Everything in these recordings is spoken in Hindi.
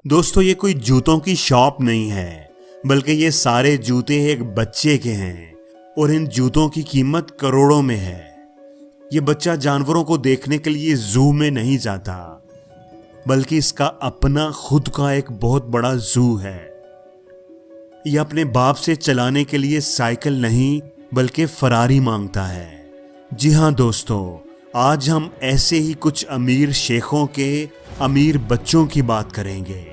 दोस्तों, ये कोई जूतों की शॉप नहीं है, बल्कि ये सारे जूते एक बच्चे के हैं और इन जूतों की कीमत करोड़ों में है। ये बच्चा जानवरों को देखने के लिए जू में नहीं जाता, बल्कि इसका अपना खुद का एक बहुत बड़ा जू है। ये अपने बाप से चलाने के लिए साइकिल नहीं बल्कि फरारी मांगता है। जी हाँ दोस्तों, आज हम ऐसे ही कुछ अमीर शेखों के अमीर बच्चों की बात करेंगे।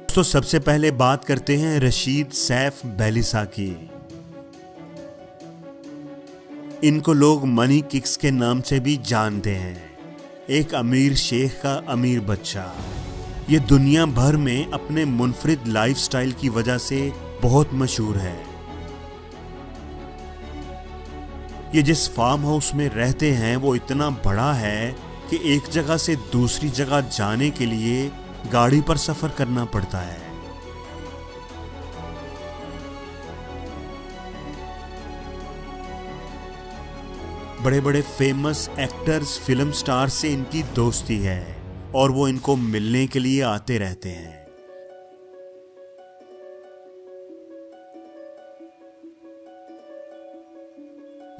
तो सबसे पहले बात करते हैं रशीद सैफ बेलिसा की। इनको लोग मनी किक्स के नाम से भी जानते हैं। एक अमीर शेख का अमीर बच्चा। ये दुनिया भर में अपने मुनफरिद लाइफस्टाइल की वजह से बहुत मशहूर है। ये जिस फार्म हाउस में रहते हैं वो इतना बड़ा है कि एक जगह से दूसरी जगह जाने के लिए गाड़ी पर सफर करना पड़ता है। बड़े बड़े फेमस एक्टर्स, फिल्म स्टार से इनकी दोस्ती है और वो इनको मिलने के लिए आते रहते हैं।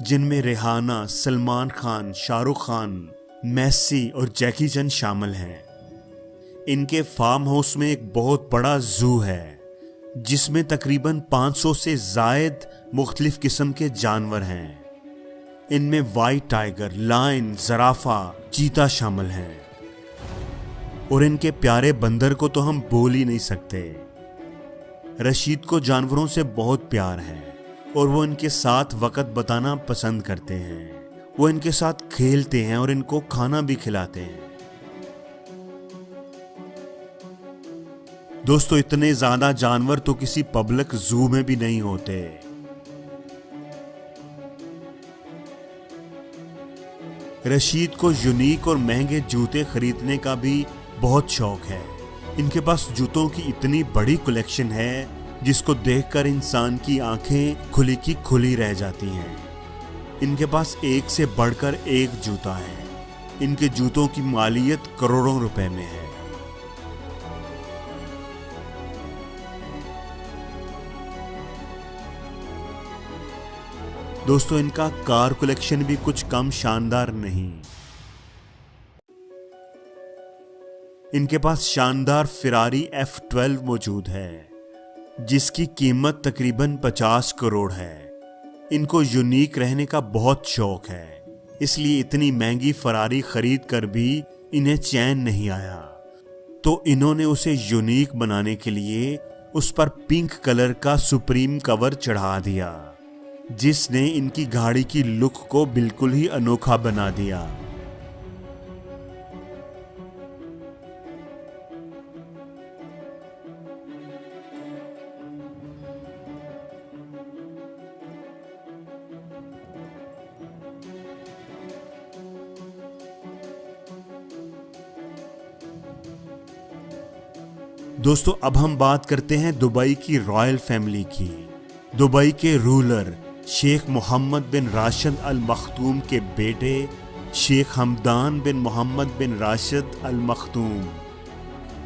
जिनमें रिहाना, सलमान खान, शाहरुख खान, मेसी और जैकी चैन शामिल हैं। इनके फार्म हाउस में एक बहुत बड़ा जू है जिसमें तकरीबन 500 से जायद मुख्तलिफ किस्म के जानवर हैं। इनमें वाइट टाइगर, लायन, ज़राफ़ा, चीता शामिल हैं। और इनके प्यारे बंदर को तो हम बोल ही नहीं सकते। रशीद को जानवरों से बहुत प्यार है और वो इनके साथ वक्त बिताना पसंद करते हैं। वो इनके साथ खेलते हैं और इनको खाना भी खिलाते हैं। दोस्तों, इतने ज्यादा जानवर तो किसी पब्लिक जू में भी नहीं होते। रशीद को यूनिक और महंगे जूते खरीदने का भी बहुत शौक है। इनके पास जूतों की इतनी बड़ी कलेक्शन है जिसको देखकर इंसान की आंखें खुली की खुली रह जाती हैं। इनके पास एक से बढ़कर एक जूता है। इनके जूतों की मालियत करोड़ों रुपए में है। दोस्तों, इनका कार कलेक्शन भी कुछ कम शानदार नहीं। इनके पास शानदार फिरारी F12 मौजूद है जिसकी कीमत तकरीबन 50 करोड़ है। इनको यूनिक रहने का बहुत शौक है, इसलिए इतनी महंगी फरारी खरीद कर भी इन्हें चैन नहीं आया। तो इन्होंने उसे यूनिक बनाने के लिए उस पर पिंक कलर का सुप्रीम कवर चढ़ा दिया, जिसने इनकी गाड़ी की लुक को बिल्कुल ही अनोखा बना दिया। दोस्तों, अब हम बात करते हैं दुबई की रॉयल फैमिली की। दुबई के रूलर शेख मोहम्मद बिन राशिद अल मखतूम के बेटे शेख हमदान बिन मोहम्मद बिन राशिद अल मखतूम।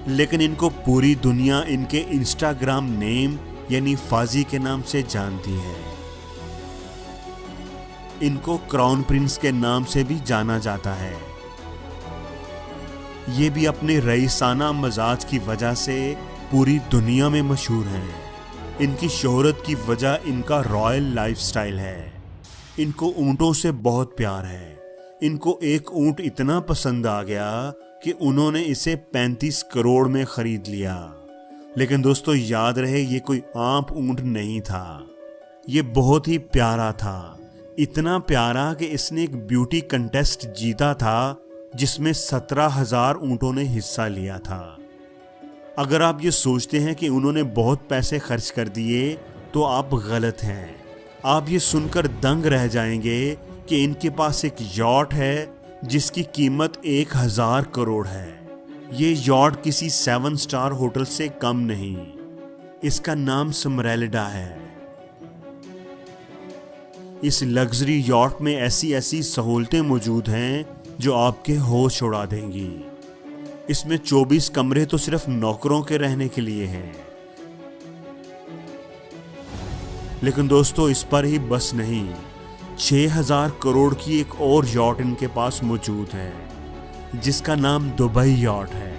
लेकिन इनको पूरी दुनिया इनके इंस्टाग्राम नेम यानी फाजी के नाम से जानती है। इनको क्राउन प्रिंस के नाम से भी जाना जाता है। ये भी अपने रईसाना मजाज की वजह से पूरी दुनिया में मशहूर हैं। इनकी शोहरत की वजह इनका रॉयल लाइफस्टाइल है। इनको ऊंटों से बहुत प्यार है। इनको एक ऊंट इतना पसंद आ गया कि उन्होंने इसे 35 करोड़ में खरीद लिया। लेकिन दोस्तों, याद रहे, ये कोई आम ऊंट नहीं था। ये बहुत ही प्यारा था। इतना प्यारा कि इसने एक ब्यूटी कंटेस्ट जीता था जिसमें 17,000 ऊंटों ने हिस्सा लिया था। अगर आप ये सोचते हैं कि उन्होंने बहुत पैसे खर्च कर दिए तो आप गलत हैं। आप ये सुनकर दंग रह जाएंगे कि इनके पास एक यॉट है जिसकी कीमत 1,000 करोड़ है। ये यॉट किसी 7 स्टार होटल से कम नहीं। इसका नाम स्मरेल्डा है। इस लग्जरी यॉट में ऐसी ऐसी सहूलतें मौजूद हैं जो आपके होश उड़ा देंगी। इसमें 24 कमरे तो सिर्फ नौकरों के रहने के लिए हैं। लेकिन दोस्तों, इस पर ही बस नहीं, 6000 करोड़ की एक और यॉट इनके पास मौजूद है, जिसका नाम दुबई यॉट है।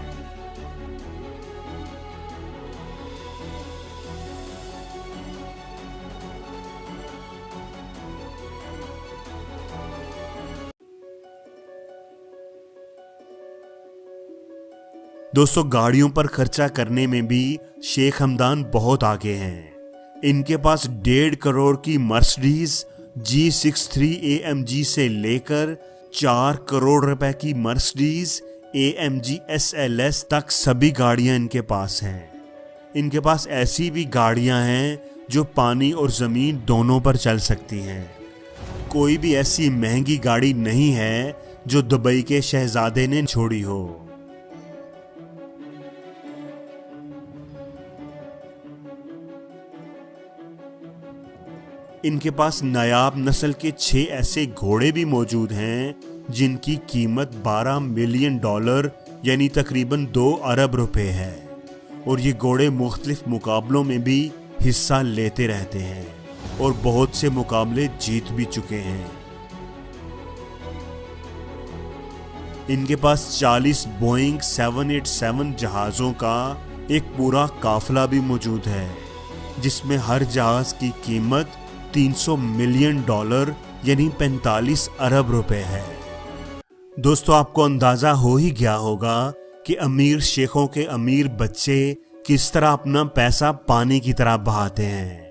दोस्तों, गाड़ियों पर खर्चा करने में भी शेख हमदान बहुत आगे हैं। इनके पास 1.5 करोड़ की मर्सिडीज G63 AMG से लेकर 4 करोड़ रुपए की मर्सिडीज AMG SLS तक सभी गाड़ियां इनके पास हैं। इनके पास ऐसी भी गाड़ियां हैं जो पानी और जमीन दोनों पर चल सकती हैं। कोई भी ऐसी महंगी गाड़ी नहीं है जो दुबई के शहजादे ने छोड़ी हो। इनके पास नायाब नस्ल के 6 ऐसे घोड़े भी मौजूद हैं जिनकी कीमत $12 मिलियन यानी तकरीबन 2 अरब रुपए है। और ये घोड़े मुख्तलिफ मुकाबलों में भी हिस्सा लेते रहते हैं और बहुत से मुकाबले जीत भी चुके हैं। इनके पास 40 बोइंग 787 जहाज़ों का एक पूरा काफिला भी मौजूद है, जिसमें हर जहाज की कीमत $300 मिलियन यानी 45 अरब रुपए है। दोस्तों, आपको अंदाजा हो ही गया होगा कि अमीर शेखों के अमीर बच्चे किस तरह अपना पैसा पानी की तरह बहाते हैं।